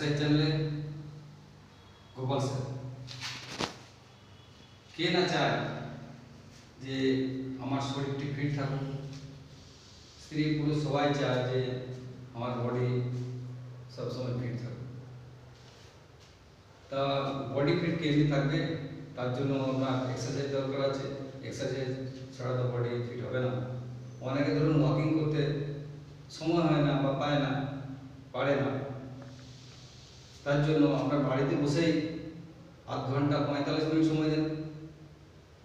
Exercise চ্যানেলে Gopal sir. কে না চায় যে আমার শরীরটি ফিট থাকুক, স্ত্রী পুরুষ সবাই চায় যে আমার বডি সবসময় ফিট থাকুক। তা বডি ফিট কেমনি থাকবে তার জন্য আপনার এক্সারসাইজ দরকার আছে। এক্সারসাইজ ছাড়া তো বডি ফিট হবে না। অনেকে ধরুন ওয়াকিং করতে সময় হয় না বা পারে না, তার জন্য আপনার বাড়িতে বসেই আধ ঘন্টা 45 মিনিট সময় দেন,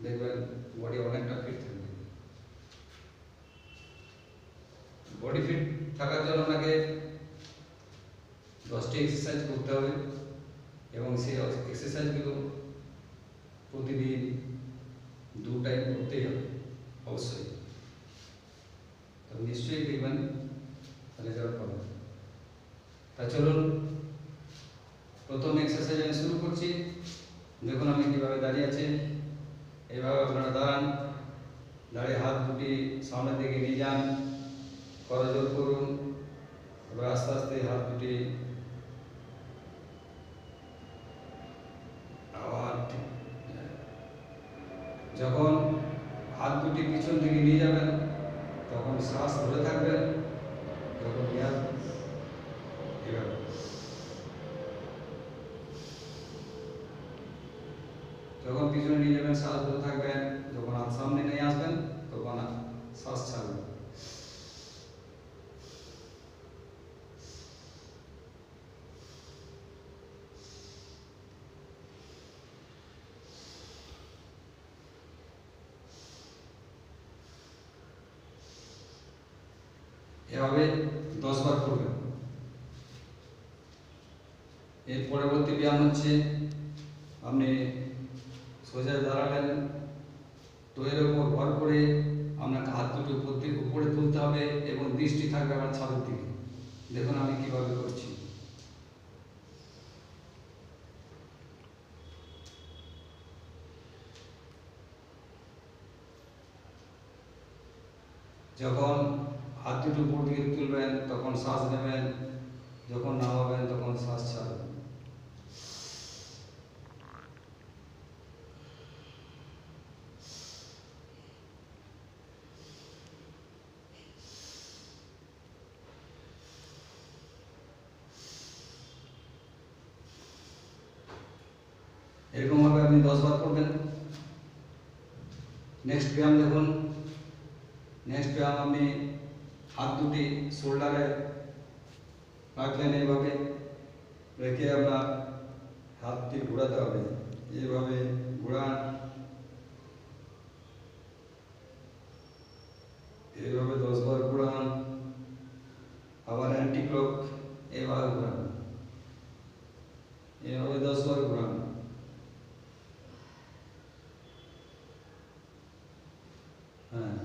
দেখবেন বডি অনেকটা ফিট থাকবে। বডি ফিট থাকার জন্য আপনাকে 10টি এক্সারসাইজ করতে হবে এবং সেই এক্সারসাইজগুলো প্রতিদিন 2 টাইম করতেই হবে অবশ্যই। তো নিশ্চয়ই দেখবেন রেজাল্ট পাবেন। তা চলুন প্রথম এক্সারসাইজ আমি শুরু করছি। দেখুন আমি কীভাবে দাঁড়িয়ে আছি। এইভাবে আপনারা দাঁড়ান, দাঁড়িয়ে হাত দুটি সামনের দিকে নিয়ে যান, করজোর করুন। এবার আস্তে আস্তে হাত দুটি আবার যখন হাত দুটি পিছন দিকে নিয়ে যাবেন তখন শ্বাস ধরে থাকবেন, যখন যখন পিছনে নিয়ে যাবেন শ্বাস ধরে থাকবেন, যখন হাত সামনে নিয়ে আসবেন তখন শ্বাস ছাড়বেন। এভাবে 10 বার করবেন। এর পরবর্তী ব্যায়াম হচ্ছে আপনি সোজা দাঁড়ালেন, দইয়ের উপর ভর করে আপনাকে হাত দুটো উপরে তুলতে হবে এবং দৃষ্টি থাকবে আমার ছাদের দিকে। দেখুন আমি কিভাবে করছি। যখন হাত দুটো উপর দিকে তুলবেন তখন শ্বাস নেবেন, যখন নামাবেন তখন শ্বাস ছাড়বেন। এরকমভাবে আপনি 10 বার করবেন। নেক্সট ব্যায়াম দেখুন। নেক্সট ব্যায়াম আপনি হাত দুটি শোল্ডারে রাখলেন, এইভাবে রেখে আপনার হাতটি ঘোরাতে হবে। এইভাবে ঘোরান, এইভাবে 10 বার ঘোরান। আবার অ্যান্টি ক্লক এইভাবে ঘোরান, এইভাবে 10 বার ঘোরান। হ্যাঁ,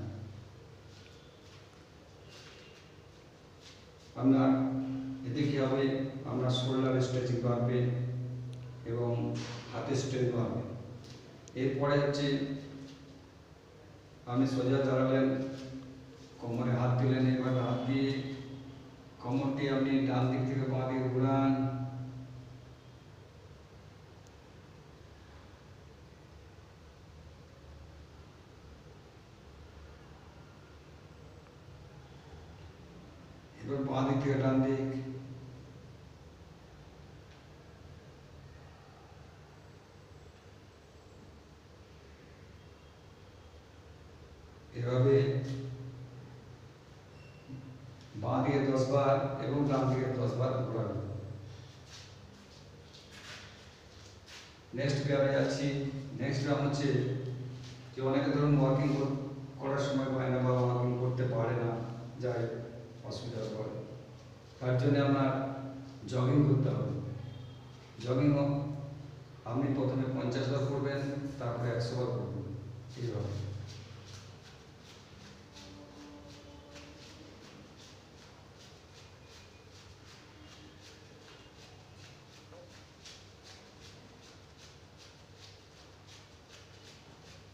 আপনার এতে কী হবে, আপনার শোল্ডার স্ট্রেচিং বাড়বে এবং হাতের স্ট্রেচ বাড়বে। এরপরে হচ্ছে আপনি সোজা দাঁড়ালেন, কোমরে হাত দিলেন, এভাবে হাত দিয়ে কোমরটি আপনি ডান দিক থেকে বাঁ দিকে ঘুরান। এবার বাঁ দিক থেকে ডান দিক। এভাবে বাঁ দিকে 10 বার এবং ডান দিকে 10 বার ঘোরাবেন। নেক্সট ব্যায়ামে যাচ্ছি। নেক্সট ব্যায়াম হচ্ছে যে অনেকে ধরুন ওয়াকিং করার সময় পায় না বা ওয়াকিং করতে পারে না, যায় অসুবিধা পড়ে, তার জন্য আপনার জগিং করতে হবে। জগিং আপনি প্রথমে 50 বার করবেন, তারপরে 100 বার করবেন। এইভাবে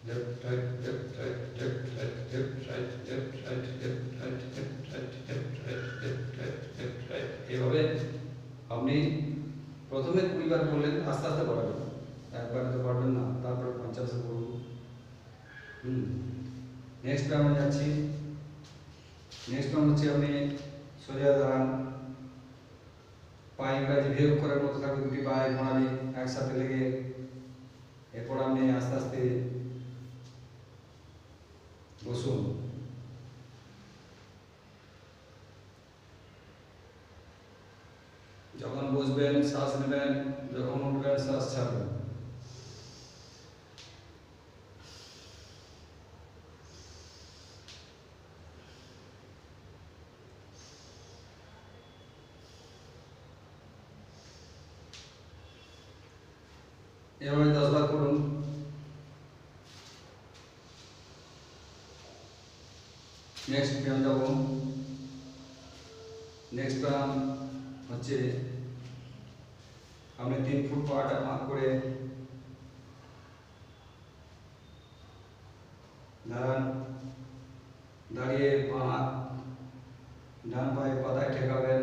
left right left right left right left right left right left right left right left right left right left right। এইভাবে আপনি প্রথমে 20 বার করলেন, আস্তে আস্তে বাড়াবেন, একবারে তো পারবেন না, তারপরে 50 করুন। নেক্সট ব্যায়ামে যাচ্ছি। নেক্সট ব্যায়াম হচ্ছে আপনি সোজা দাঁড়ান, পায়ে ইংরাজি ভেগ করার মতো থাকবে, দুটি পায়ে গোড়ালি একসাথে লেগে। এরপর আপনি আস্তে আস্তে বসুন। যখন বসবেন শ্বাস নেবেন, যখন উঠবেন শ্বাস ছাড়বেন। এভাবে 10 বার করুন। নেক্সট ব্যায়াম যাব। নেক্সট ব্যায়াম হচ্ছে আপনি 3 ফুট পাটা ভাগ করে দাঁড়ান, দাঁড়িয়ে বাঁ হাত ডান পায়ে পাতায় ঠেকাবেন,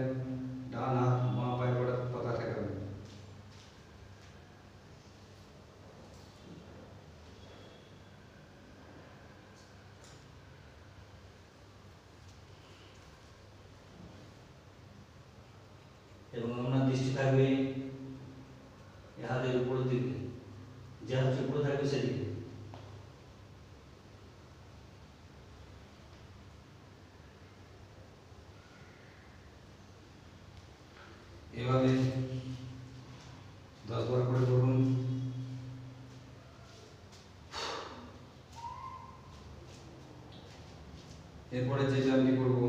ডান হাত বাঁ পায়ে পাতা ঠেকাবেন। এবং আপনার দৃষ্টি থাকবে এই হাতের উপরের দিকে, যে হাত উপরে থাকবে সেদিকে। এভাবে 10 বার করে করুন। এরপরে যে ব্যায়ামটি করব,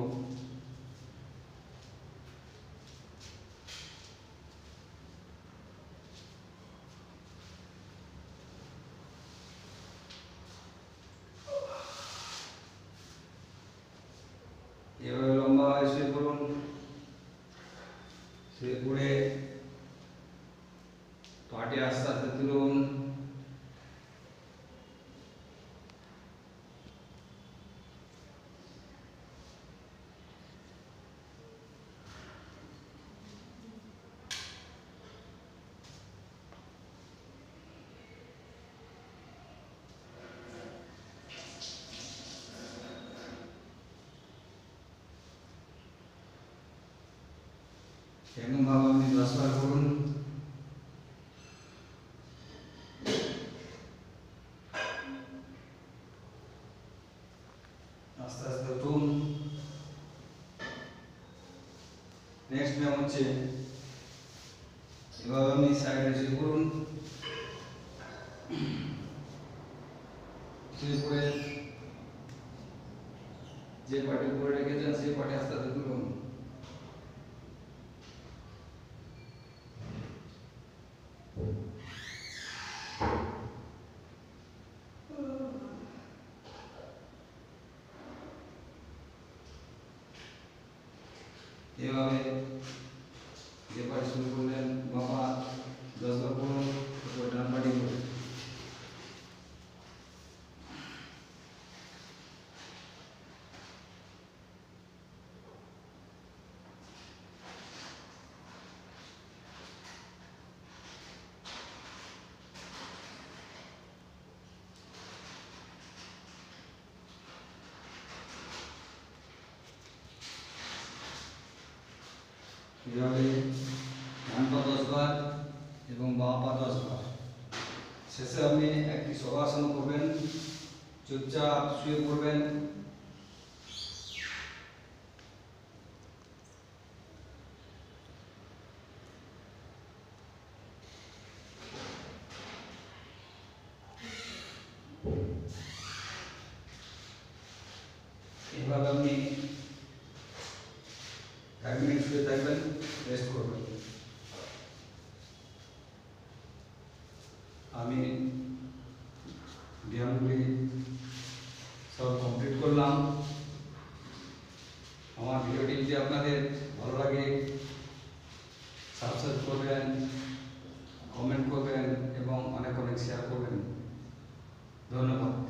এভাবে লম্বা হয়ে শুয়ে পড়ুন। শুয়ে পড়ে পাটি আস্তে আস্তে তুলুন। এরকম ভাবে আপনি 10 বার করুন। আস্তে আস্তে উঠুন। নেক্সট ব্যায়াম হচ্ছে এভাবে আপনি সাইডে শুয়ে পড়ুন। শুয়ে পড়ে যে পাটি উপরে রেখেছেন সেই পাটি আস্তে আস্তে তুলুন। এভাবে যে পাটি শুরু করলেন বাবা 10 বার করুন, তারপর ডান পাটি করুন। এভাবে ডান পা 10 বার এবং বাঁ পা 10 বার। শেষে আপনি একটি শবাসন করবেন, চুপচাপ শুয়ে পড়বেন। এভাবে আপনি 1 মিনিট শুয়ে থাকবেন, রেস্ট করবেন। আমি ব্যায়ামগুলি সব কমপ্লিট করলাম। আমার ভিডিওটি যদি আপনাদের ভালো লাগে সাবস্ক্রাইব করবেন, কমেন্ট করবেন এবং অনেক অনেক শেয়ার করবেন। ধন্যবাদ।